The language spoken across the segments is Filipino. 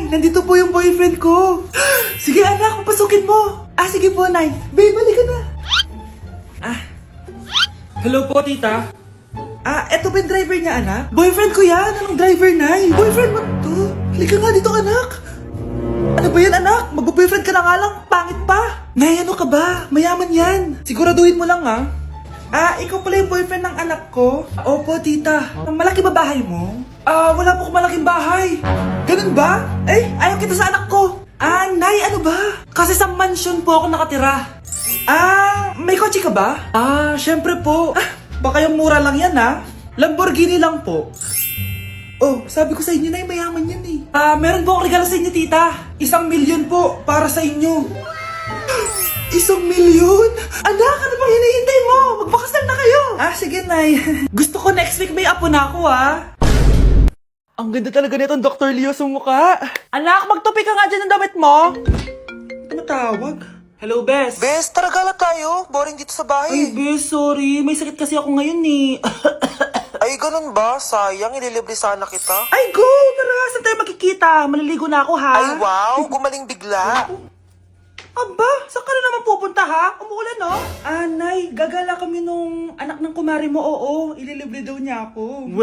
nandito po yung boyfriend ko. Sige anak, papasukin mo. Sige po, Nay. Babe, balik ka na. Hello po, tita. Eto ba yung driver niya, anak? Boyfriend ko yan. Anong driver, Nay? Boyfriend mo to? Halika nga dito, anak. Ano ba yan, anak? Magbo-boyfriend ka na nga lang. Pangit pa. Nay, ano ka ba? Mayaman yan. Siguraduhin mo lang, ha? Ikaw pala yung boyfriend ng anak ko? Opo, tita. Malaki ba bahay mo? Wala po akong malaking bahay. Ganun ba? Ayaw kita sa anak ko. Nay, ano ba? Kasi sa mansion po ako nakatira. May kotse ka ba? Syempre po. Baka yung mura lang yan, ha? Lamborghini lang po. Oh, sabi ko sa inyo, Nay, mayaman yan eh. Meron po akong regalo sa inyo, tita. 1,000,000 po para sa inyo. 1,000,000? Anak, ano bang hinihintay mo? Magpakasal na kayo. Sige, Nay. Gusto ko next week may apo na ako, ha? Ang ganda talaga nitong Dr. Leo sa mukha. Anak, magtupi ka nga dyan ng damit mo. Tumatawag. Hello, Bes. Bes, tara gala tayo. Boring dito sa bahay. Bes, sorry. May sakit kasi ako ngayon eh. Ay, ganun ba? Sayang, ililibre sana kita. Ay, go! Tara, saan tayo magkikita? Maliligo na ako, ha? Ay, wow! Gumaling bigla. Aba, saan ka na naman pupunta, ha? Umuulan, no? Nay, gagala kami nung anak ng kumari mo, oo. Ililibre daw niya ako.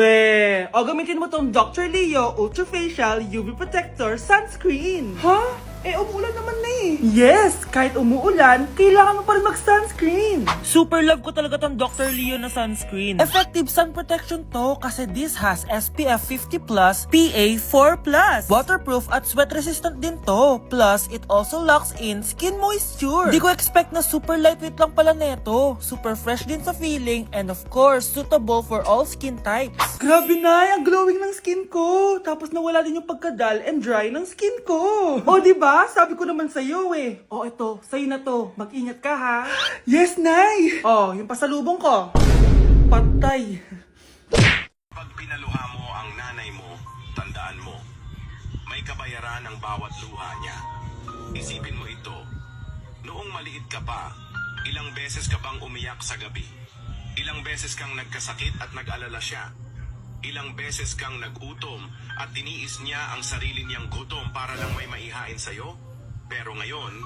Gamitin mo tong Dr. Leo Ultra Facial UV Protector Sunscreen. Ha? Umuulan naman na eh. Yes, kahit umuulan, kailangan mo pa rin mag-sunscreen. Super love ko talaga tong Dr. Leo na sunscreen. Effective sun protection to kasi this has SPF 50+, PA4+. Waterproof at sweat resistant din to. Plus, it also locks in skin moisture. Di ko expect na super lightweight lang pala neto. Super fresh din sa feeling and of course, suitable for all skin types. Grabe na, ang glowing ng skin ko. Tapos nawala din yung pagkadal and dry ng skin ko. Diba? Sabi ko naman sa'yo eh. Ito, sa'yo na to. Mag-ingat ka ha. Yes, Nay! Yung pasalubong ko. Patay. Pag pinaluha mo ang nanay mo, tandaan mo, may kabayaran ang bawat luha niya. Isipin mo ito, noong maliit ka pa, ilang beses ka bang umiyak sa gabi? Ilang beses kang nagkasakit at nag-alala siya? Ilang beses kang nagutom at tiniis niya ang sarili niyang gutom para lang may maihain sa'yo? Pero ngayon,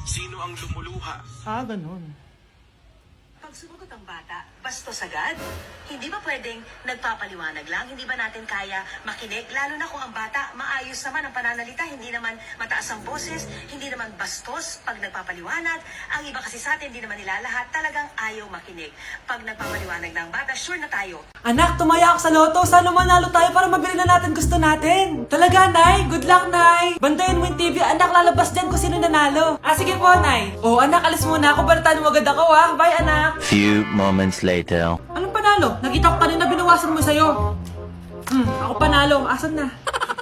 sino ang lumuluha? Ganun. Pag sumagot ang bata, bastos agad. Hindi ba pwedeng nagpapaliwanag lang? Hindi ba natin kaya makinig? Lalo na kung ang bata, maayos naman ang pananalita, hindi naman mataas ang boses, hindi naman bastos pag nagpapaliwanag. Ang iba kasi sa atin, hindi naman nila lahat talagang ayaw makinig. Pag nagpapaliwanag na ang bata, sure na tayo. Anak, tumaya ako sa loto. Sana manalo tayo para mabili na natin gusto natin. Talaga, Nay? Good luck, Nay. Bantayan mo yung TV. Anak, lalabas dyan kung sino nanalo. Sige po, Nay. Anak, alis muna ako. Balitaan mo agad ako, ha? Bye, anak. Few moments later. Anong panalo? Nakita ko kanina binawasan mo sa'yo. Ako panalo. Asan na?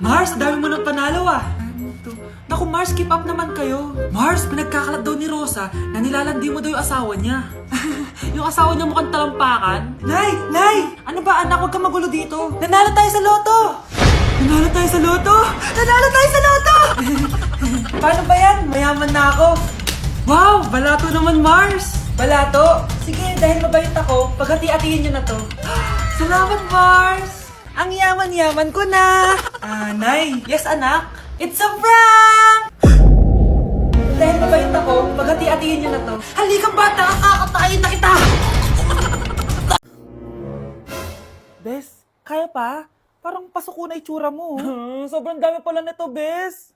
Mars, dami mo ng panalo ah. Naku Mars, keep up naman kayo. Mars, pinagkakalat daw ni Rosa na nilalandi mo daw yung asawa niya. Yung asawa niya mukhang talampakan. Nay! Ano ba anak? Huwag ka magulo dito. Nanalo tayo sa loto! Nanalo tayo sa loto! Nanalo tayo sa loto! Paano ba yan? Mayaman na ako. Wow! Balato naman Mars! Balato? Sige, dahil mabait ako, paghati-hatiin niyo na to. Salamat, Mars! Ang yaman-yaman ko na! Nay! Yes, anak? It's a prank! Dahil mabait ako, paghati-hatiin niyo na to. Halika, bata! Kakatayin na kita! Bes, kaya pa? Parang pasuko na itsura mo. Sobrang dami pala nito, Bes.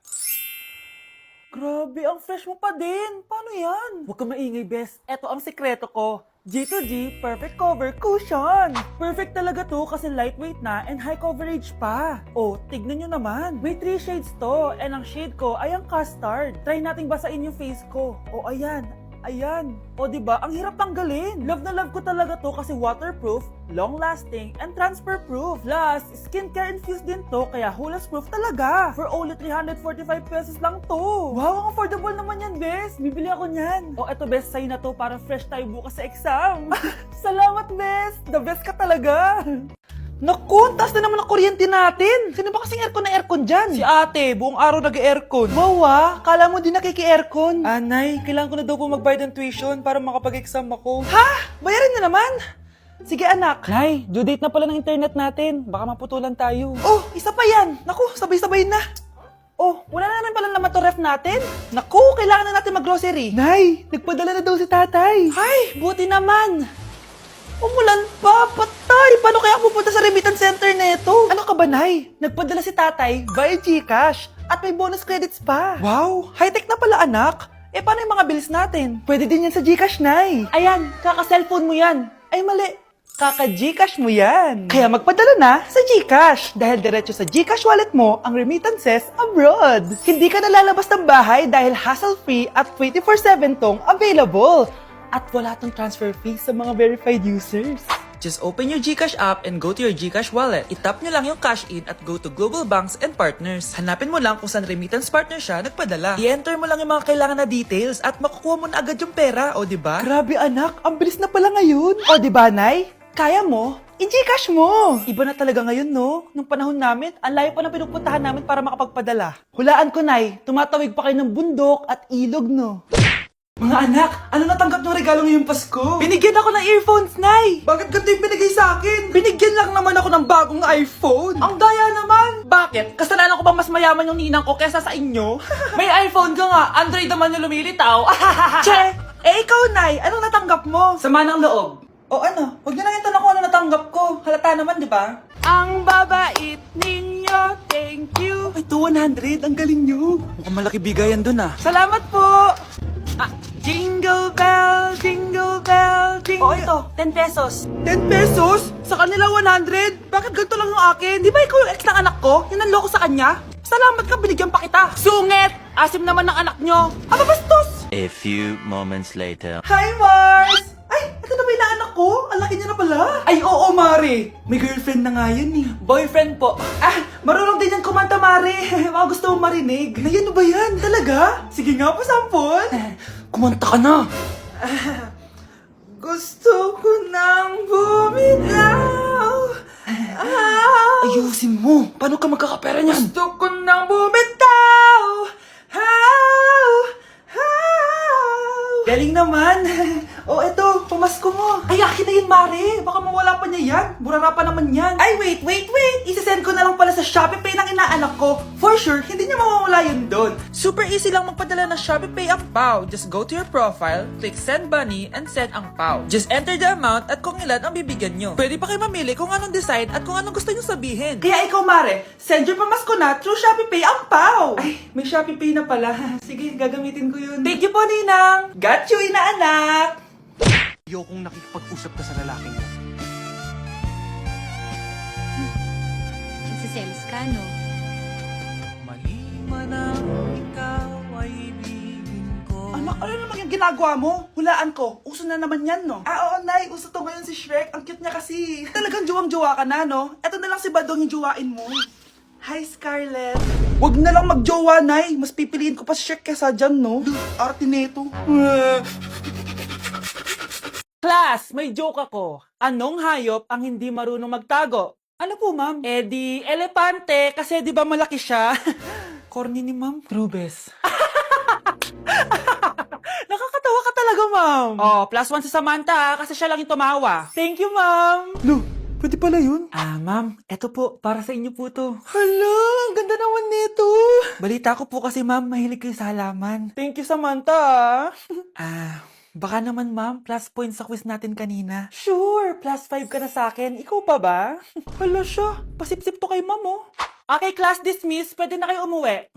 Grabe, ang fresh mo pa din. Paano yan? Huwag ka maingay, Bes. Eto ang sikreto ko. G2G Perfect Cover Cushion. Perfect talaga to kasi lightweight na and high coverage pa. Tignan nyo naman. May 3 shades to and ang shade ko ay ang custard. Try nating basain yung face ko. Ayan. Diba? Ang hirap tanggalin. Love na love ko talaga to kasi waterproof, long-lasting, and transfer-proof. Plus, skincare infused din to kaya hulas-proof talaga. For only 345 pesos lang to. Wow, ang affordable naman yan, Bes. Bibili ako niyan. Eto, Bes, sa'yo na to para fresh tayo bukas sa exam. Salamat, Bes. The best ka talaga. Naku, taas na naman ang kuryente natin. Sino ba kasing aircon dyan? Si ate, buong araw nag-aircon. Wow, kala mo din nakiki-aircon. Nay, kailangan ko na daw po magbayad ng tuition para makapag-exam ako. Ha? Bayarin na naman? Sige anak. Nay, due date na pala ng internet natin. Baka maputulan tayo. Isa pa yan. Naku, sabay-sabay na. Oh, wala na naman pala naman to ref natin. Naku, kailangan na natin mag-grocery. Nay, nagpadala na daw si tatay. Ay, buti naman. Umulan pa, patay. Paano kaya ako pupunta sa remittance center neto? Ano ka ba, Nay? Nagpadala si tatay via GCash at may bonus credits pa. Wow, high-tech na pala, anak. Eh, paano yung mga bills natin? Pwede din yan sa GCash, Nay. Ayan, kaka-cellphone mo yan. Ay, mali. Kaka-GCash mo yan. Kaya magpadala na sa GCash dahil diretso sa GCash wallet mo ang remittances abroad. Hindi ka nalalabas ng bahay dahil hassle-free at 24/7 tong available. At wala tong transfer fee sa mga verified users. Just open your GCash app and go to your GCash wallet. Itap nyo lang yung cash in at go to global banks and partners. Hanapin mo lang kung saan remittance partner siya nagpadala. I-enter mo lang yung mga kailangan na details at makukuha mo na agad yung pera, o diba? Grabe anak, ang bilis na pala ngayon. O diba, Nay? Kaya mo? I-GCash mo! Iba na talaga ngayon, no? Nung panahon namin, ang layo pa ng pinupuntahan namin para makapagpadala. Hulaan ko, Nay, tumatawid pa kayo ng bundok at ilog, no? Mga anak, ano natanggap ng regalo ngayong Pasko? Binigyan ako ng earphones, Nay! Bakit ganito yung binigay sa akin? Binigyan lang naman ako ng bagong iPhone! Ang daya naman! Bakit? Kasalanan ko bang mas mayaman yung ninang ko kesa sa inyo? May iPhone ka nga, Android naman yung lumilitaw. Che! Eh ikaw, Nay, anong natanggap mo? Sama ng loob. O ano, huwag niyo lang yung tanong kung ano natanggap ko. Halata naman, di ba? Ang babait ninyo, thank you! Ay, 200, ang galing nyo. Mukhang malaki bigayan dun ah. Salamat po! Ah, jingle bell, jingle bell, jingle... Oh, ito, 10 pesos. 10 pesos? Sa kanila 100? Bakit ganito lang yung akin? Di ba ikaw yung ex ng anak ko? Yung nanloko sa kanya? Salamat ka, binigyan pa kita. Sungit! Asim naman ng anak nyo. Aba, bastos! A few moments later. Hi, Mars! Ay, ito na ba yung anak ko? Ang laki niya na pala. Ay, oo, Mari. May girlfriend na nga yan eh. Boyfriend po. Ah, marunong din yan kumanta, Mari. Baka gusto mo marinig. Na yan ba yan? Talaga? Sige nga po, sampol. Kumanta ka na. Gusto ko nang bumitaw. Ayusin mo. Paano ka magkakapera niyan? Gusto ko nang bumitaw. Galing naman. Oh, eto, pamasko mo. Ay, akin na yun, Mare. Baka mawala pa niya yan. Burara pa naman yan. Ay, wait. Isisend ko na lang pala sa Shopee Pay ng inaanak ko. For sure, hindi niya mawawala yun doon. Super easy lang magpadala ng Shopee Pay ang PAW. Just go to your profile, click Send Money, and send ang PAW. Just enter the amount at kung ilan ang bibigyan nyo. Pwede pa kayo mamili kung anong design at kung anong gusto nyo sabihin. Kaya ikaw, Mare, send your pamasko na through Shopee Pay ang PAW. Ay, may Shopee Pay na pala. Sige, gagamitin ko yun. Thank you po, Ninang. Got you, inaanak. Ayokong nakikipag-usap ka sa lalaking mo. Nagsiselos ka, no? Mali man ang ikaw ay ibigin ko. Anak, ano naman yung ginagawa mo? Hulaan ko. Uso na naman yan, no? Ah, oo, Nay. Uso to ngayon si Shrek. Ang cute niya kasi. Talagang juwang-juwa ka na, no? Eto na lang si Badong yung juwain mo. Hi, Scarlett. Wag na lang magjowa, Nay. Mas pipiliin ko pa si Shrek kesa dyan, no? Arte neto. Class, may joke ako. Anong hayop ang hindi marunong magtago? Ano po, ma'am? Eh di, elepante, kasi di ba malaki siya? Corny ni ma'am. Rubes. Nakakatawa ka talaga, ma'am. Oh, +1 si Samantha, kasi siya lang yung tumawa. Thank you, ma'am. Lo, pwede pala yun? Ah, ma'am, eto po, para sa inyo po to. Hala, ang ganda naman nito. Balita ko po kasi, ma'am, mahilig kayo sa halaman. Thank you, Samantha. Baka naman, ma'am, plus points sa quiz natin kanina. Sure, +5 ka na sa akin. Ikaw pa ba? Hala siya, pasip-sip to kay ma'am, oh. Okay, class dismissed. Pwede na kayo umuwi.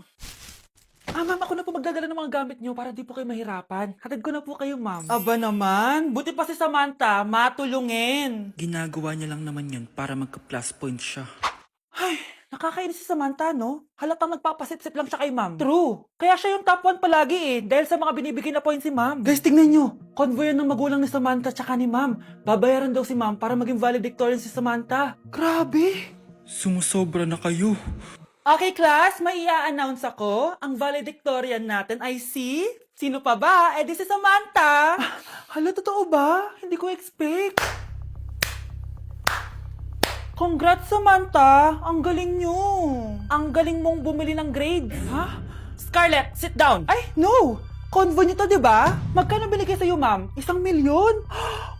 Ma'am, ako na po magdadala ng mga gamit nyo para di po kayo mahirapan. Hatid ko na po kayo, ma'am. Aba naman, buti pa si Samantha, matulungin. Ginagawa niya lang naman yun para magka-plus points siya. Ay, nakakainis si Samantha, no? Halatang nagpapasip-sip lang siya kay ma'am. True. Kaya siya yung top 1 palagi eh, dahil sa mga binibigay na points si ma'am. Guys, tingnan nyo. Convoy ng magulang ni Samantha tsaka ni ma'am. Babayaran daw si ma'am para maging valedictorian si Samantha. Grabe. Sumusobra na kayo. Okay, class, may i-announce ako. Ang valedictorian natin ay si... Sino pa ba? Eh di si Samantha. Hala, totoo ba? Hindi ko expect. Congrats, Samantha! Ang galing nyo! Ang galing mong bumili ng grades! Ha? Scarlett, sit down! Ay, no! Convo niyo to, di ba? Magkano binigay sa'yo, ma'am? 1,000,000?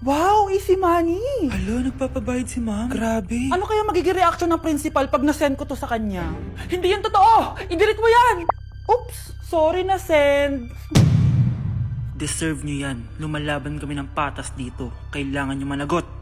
Wow, easy money! Alo, nagpapabayad si ma'am. Grabe. Ano kaya magiging reaction ng principal pag nasend ko to sa kanya? Hindi yan totoo! I-delete mo yan! Oops! Sorry na send. Deserve nyo yan. Lumalaban kami ng patas dito. Kailangan nyo managot.